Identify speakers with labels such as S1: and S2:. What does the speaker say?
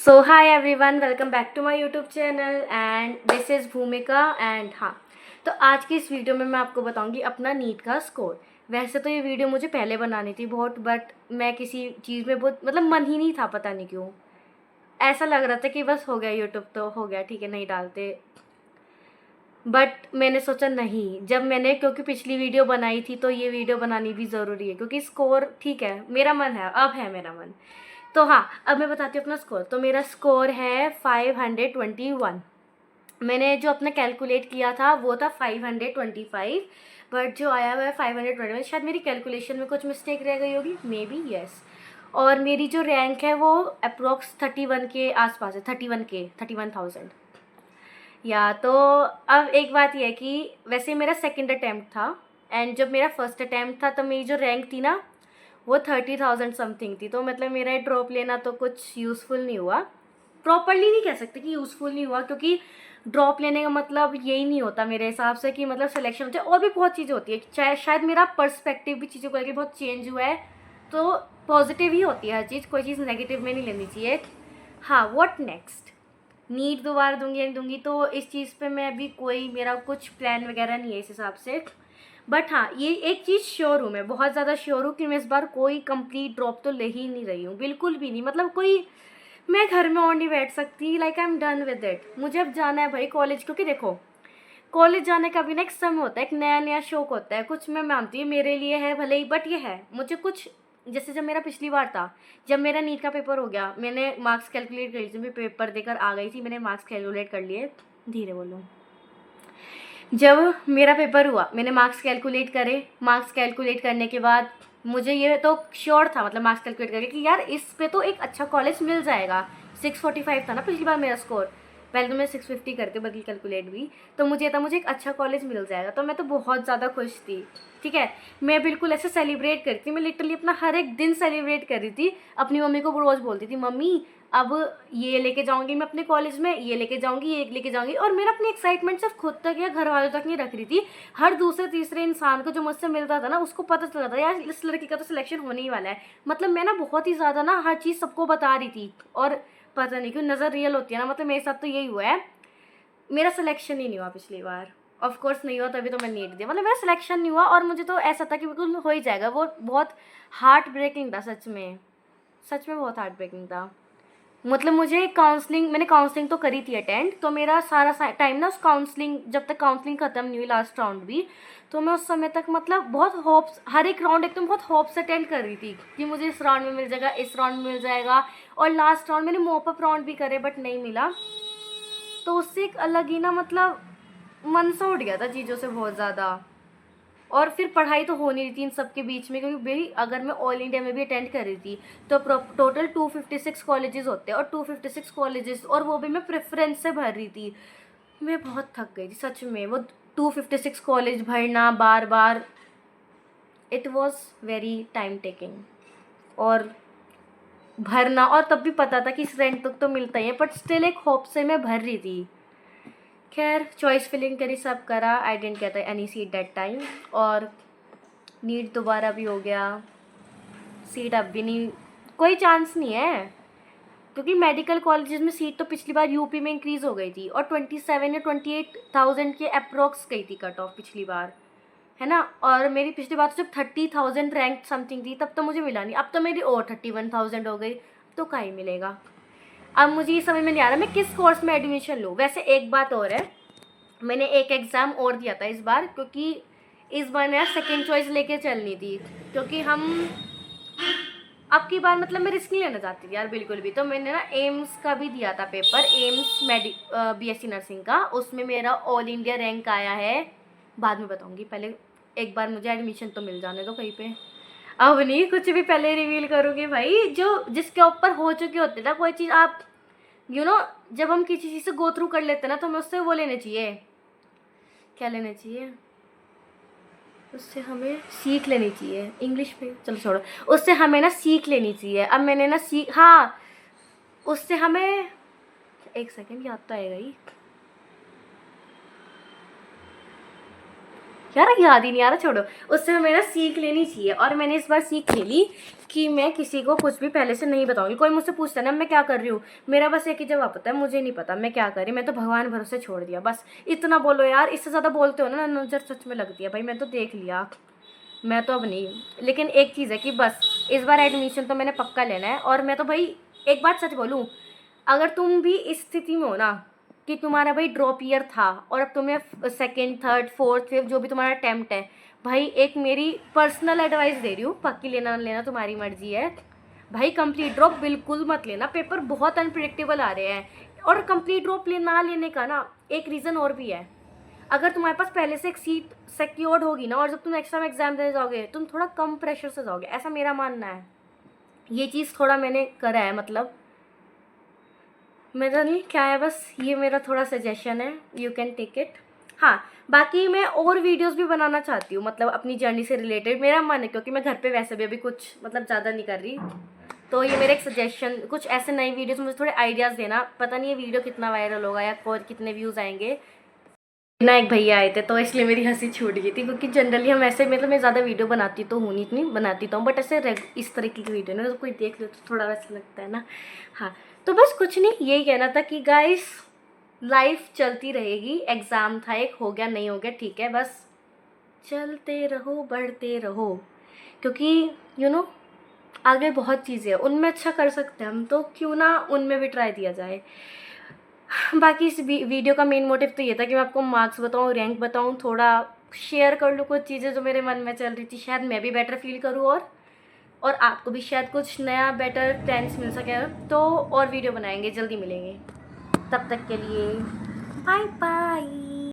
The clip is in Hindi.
S1: So hi everyone, welcome back to my YouTube channel and this is Bhumika. And हाँ, तो आज की इस वीडियो में मैं आपको बताऊंगी अपना नीट का स्कोर। वैसे तो ये वीडियो मुझे पहले बनानी थी बहुत, बट मैं किसी चीज़ में बहुत मन ही नहीं था, पता नहीं क्यों। ऐसा लग रहा था कि बस हो गया, यूट्यूब तो हो गया, ठीक है, नहीं डालते। बट मैंने सोचा नहीं, जब मैंने क्योंकि पिछली वीडियो बनाई थी तो ये वीडियो बनानी भी ज़रूरी है, क्योंकि स्कोर ठीक है, मेरा मन है, अब है मेरा मन। तो हाँ, अब मैं बताती हूँ अपना स्कोर। तो मेरा स्कोर है 521। मैंने जो अपना कैलकुलेट किया था वो था 525, बट जो आया हुआ है 521। शायद मेरी कैलकुलेशन में कुछ मिस्टेक रह गई होगी, मे बी, येस। और मेरी जो रैंक है वो अप्रोक्स 31 के आसपास है, 31,000। या तो अब एक बात यह है कि वैसे मेरा सेकंड अटैम्प्ट था, एंड जब मेरा फर्स्ट अटैम्प्ट था तब मेरी जो रैंक थी ना वो 30,000 समथिंग थी। तो मेरा ड्रॉप लेना तो कुछ यूज़फुल नहीं हुआ। प्रॉपरली नहीं कह सकते कि यूज़फुल नहीं हुआ, क्योंकि ड्रॉप लेने का मतलब यही नहीं होता मेरे हिसाब से कि सिलेक्शन होती है, और भी बहुत चीज़ें होती है। चाहे शायद मेरा पर्सपेक्टिव भी चीज़ों को लेकर बहुत चेंज हुआ है, तो पॉजिटिव ही होती है हर चीज़, कोई चीज़ नेगेटिव में नहीं लेनी चाहिए। हाँ, व्हाट नेक्स्ट, नीट दोबारा दूंगी या नहीं दूंगी, तो इस चीज़ पे मैं अभी कोई मेरा कुछ प्लान वगैरह नहीं है इस हिसाब से। बट हाँ, ये एक चीज़ श्योर हूँ, मैं बहुत ज़्यादा श्योर हूँ कि मैं इस बार कोई कंप्लीट ड्रॉप तो ले ही नहीं रही हूँ, बिल्कुल भी नहीं। कोई, मैं घर में और नहीं बैठ सकती, like I am done with it. मुझे अब जाना है भाई कॉलेज, क्योंकि देखो, कॉलेज जाने का भी ना एक समय होता है, एक नया नया शौक होता है। कुछ मैं मानती हूँ मेरे लिए है भले ही, बट ये है मुझे कुछ, जैसे जब मेरा पिछली बार था, जब मेरा नीट का पेपर हो गया, मैंने मार्क्स कैलकुलेट कर लिए थे, मैं पेपर देकर आ गई थी, मैंने मार्क्स कैलकुलेट कर लिए, धीरे बोलो। जब मेरा पेपर हुआ, मैंने मार्क्स कैलकुलेट करे, मार्क्स कैलकुलेट करने के बाद मुझे ये तो श्योर था, मार्क्स कैलकुलेट करके, कि यार इस पे तो एक अच्छा कॉलेज मिल जाएगा। 645 था ना पिछली बार मेरा स्कोर, पहले तो मैं 650 करके बदल कैलकुलेट भी, तो मुझे था मुझे एक अच्छा कॉलेज मिल जाएगा। तो मैं तो बहुत ज़्यादा खुश थी, ठीक है। मैं बिल्कुल ऐसे सेलिब्रेट करती थी, मैं लिटरली अपना हर एक दिन सेलिब्रेट कर रही थी। अपनी मम्मी को रोज़ बोलती थी, मम्मी अब ये लेके जाऊंगी मैं अपने कॉलेज में, ये लेके जाऊंगी, ये लेके जाऊंगी। और मेरा अपनी एक्साइटमेंट सिर्फ खुद तक या घर वालों तक नहीं रख रही थी, हर दूसरे तीसरे इंसान को जो मुझसे मिलता था ना उसको पता चलता था यार इस लड़की का तो सिलेक्शन होने ही वाला है। मैं ना बहुत ही ज़्यादा ना हर चीज़ सबको बता रही थी, और पता नहीं क्यों नज़र रियल होती है ना, मेरे साथ तो यही हुआ है। मेरा सिलेक्शन ही नहीं हुआ पिछली बार, ऑफ कोर्स नहीं हुआ, तभी तो मैं नीट दिया। मेरा सिलेक्शन नहीं हुआ, और मुझे तो ऐसा था कि बिल्कुल हो ही जाएगा। वो बहुत हार्ट ब्रेकिंग था, सच में, सच में बहुत हार्ट ब्रेकिंग था। मुझे काउंसलिंग, मैंने काउंसलिंग तो करी थी अटेंड, तो मेरा सारा टाइम ना उस काउंसलिंग, जब तक काउंसलिंग ख़त्म नहीं हुई लास्ट राउंड भी, तो मैं उस समय तक बहुत होप्स, हर एक राउंड एकदम बहुत होप्स अटेंड कर रही थी कि मुझे इस राउंड में मिल जाएगा, इस राउंड में मिल जाएगा। और लास्ट राउंड मैंने मॉप अप राउंड भी करे, बट नहीं मिला। तो उससे एक अलग ही ना मन सा उठ गया था चीज़ों से बहुत ज़्यादा। और फिर पढ़ाई तो हो नहीं रही थी इन सब के बीच में, क्योंकि भाई अगर मैं ऑल इंडिया में भी अटेंड कर रही थी तो टोटल 256 कॉलेजेस होते हैं, और 256 कॉलेजेस, और वो भी मैं प्रेफरेंस से भर रही थी। मैं बहुत थक गई थी सच में, वो 256 कॉलेज भरना बार बार, it was very time taking. और भरना, और तब भी पता था कि इस रैंक तक तो मिलता ही है, बट स्टिल एक होप से मैं भर रही थी। खैर, चॉइस फिलिंग करी, सब करा, I didn't get any seat that time. और नीट दोबारा भी हो गया, सीट अब भी नहीं, कोई चांस नहीं है, क्योंकि मेडिकल कॉलेजेस में सीट तो पिछली बार यूपी में इंक्रीज़ हो गई थी, और 27 या 28,000 के अप्रोक्स गई थी कट ऑफ पिछली बार, है ना। और मेरी पिछली बार तो जब 30,000 रैंक समथिंग थी तब तो मुझे मिला नहीं, अब तो मेरी और 31,000 हो गई, तो कहाँ ही मिलेगा। अब मुझे ये समझ में नहीं आ रहा मैं किस कोर्स में एडमिशन लूँ। वैसे एक बात और है, मैंने एक एग्ज़ाम और दिया था इस बार, क्योंकि इस बार मेरा सेकेंड चॉइस लेके चलनी थी, क्योंकि हम अब की बार मैं रिस्क नहीं लेना चाहती थी यार बिल्कुल भी। तो मैंने ना एम्स का भी दिया था पेपर, एम्स बीएससी नर्सिंग का, उसमें मेरा ऑल इंडिया रैंक आया है। बाद में बताऊंगी, पहले एक बार मुझे एडमिशन तो मिल जाने दो कहीं पे। अब नहीं कुछ भी पहले रिवील करूँगी भाई, जो जिसके ऊपर हो चुके होते ना कोई चीज़, आप जब हम किसी चीज़ से गो थ्रू कर लेते ना, तो हमें उससे वो लेने चाहिए, क्या लेने चाहिए, उससे हमें सीख लेनी चाहिए, इंग्लिश में चलो छोड़ो, उससे हमें ना सीख लेनी चाहिए। अब मैंने ना हाँ, उससे हमें, एक सेकेंड याद तो आएगा ही, यार याद ही नहीं आ रहा, छोड़ो। उससे मेरा सीख लेनी चाहिए, और मैंने इस बार सीख ले ली कि मैं किसी को कुछ भी पहले से नहीं बताऊंगी। कोई मुझसे पूछता है ना मैं क्या कर रही हूँ, मेरा बस एक ही जवाब होता है, मुझे नहीं पता मैं क्या कर रही, मैं तो भगवान भरोसे छोड़ दिया। बस इतना बोलो यार, इससे ज़्यादा बोलते हो ना नज़र सच में लगती है। भाई मैं तो देख लिया, मैं तो अब नहीं। लेकिन एक चीज़ है कि बस इस बार एडमिशन तो मैंने पक्का लेना है। और मैं तो भाई एक बात सच बोलूँ, अगर तुम भी इस स्थिति में हो ना कि तुम्हारा भाई ड्रॉप ईयर था और अब तुम्हें सेकेंड थर्ड फोर्थ फिफ्थ जो भी तुम्हारा अटैम्प्ट है, भाई एक मेरी पर्सनल एडवाइस दे रही हूँ, पक्की लेना ना लेना तुम्हारी मर्जी है। भाई कंप्लीट ड्रॉप बिल्कुल मत लेना, पेपर बहुत अनप्रिडिक्टेबल आ रहे हैं। और कंप्लीट ड्रॉप ना लेने का ना एक रीज़न और भी है। अगर तुम्हारे पास पहले से एक सीट सिक्योर्ड होगी ना, और जब तुम नेक्स्ट टाइम एग्जाम देने जाओगे तुम थोड़ा कम प्रेशर से जाओगे, ऐसा मेरा मानना है। ये चीज़ थोड़ा मैंने करा है, मतलब मेरा नहीं क्या है, बस ये मेरा थोड़ा सजेशन है, यू कैन टेक इट। हाँ, बाकी मैं और वीडियोस भी बनाना चाहती हूँ, मतलब अपनी जर्नी से रिलेटेड मेरा मन है, क्योंकि मैं घर पे वैसे भी अभी कुछ मतलब ज़्यादा नहीं कर रही। तो ये मेरा एक सजेशन, कुछ ऐसे नई वीडियोस मुझे थोड़े आइडियाज़ देना। पता नहीं ये वीडियो कितना वायरल होगा या कितने व्यूज़ आएंगे। ना एक भैया आए थे तो इसलिए मेरी हंसी छूट गई थी, क्योंकि जनरली हम ऐसे मतलब मैं ज़्यादा वीडियो बनाती तो हूँ नहीं, इतनी बनाती तो हूँ, बट ऐसे इस तरीके की वीडियो ना तो कोई देख ले तो थोड़ा वैसा लगता है ना। हाँ, तो बस कुछ नहीं, यही कहना था कि गाइस लाइफ चलती रहेगी। एग्ज़ाम था, एक हो गया नहीं हो गया ठीक है, बस चलते रहो बढ़ते रहो, क्योंकि आगे बहुत चीज़ें हैं, उनमें अच्छा कर सकते हैं हम, तो क्यों ना उनमें भी ट्राई दिया जाए। बाकी इस वीडियो का मेन मोटिव तो ये था कि मैं आपको मार्क्स बताऊँ, रैंक बताऊँ, थोड़ा शेयर कर लूँ कुछ चीज़ें जो मेरे मन में चल रही थी, शायद मैं भी बेटर फील करूँ, और आपको भी शायद कुछ नया बेटर प्लान्स मिल सके। तो और वीडियो बनाएंगे, जल्दी मिलेंगे, तब तक के लिए बाय बाय।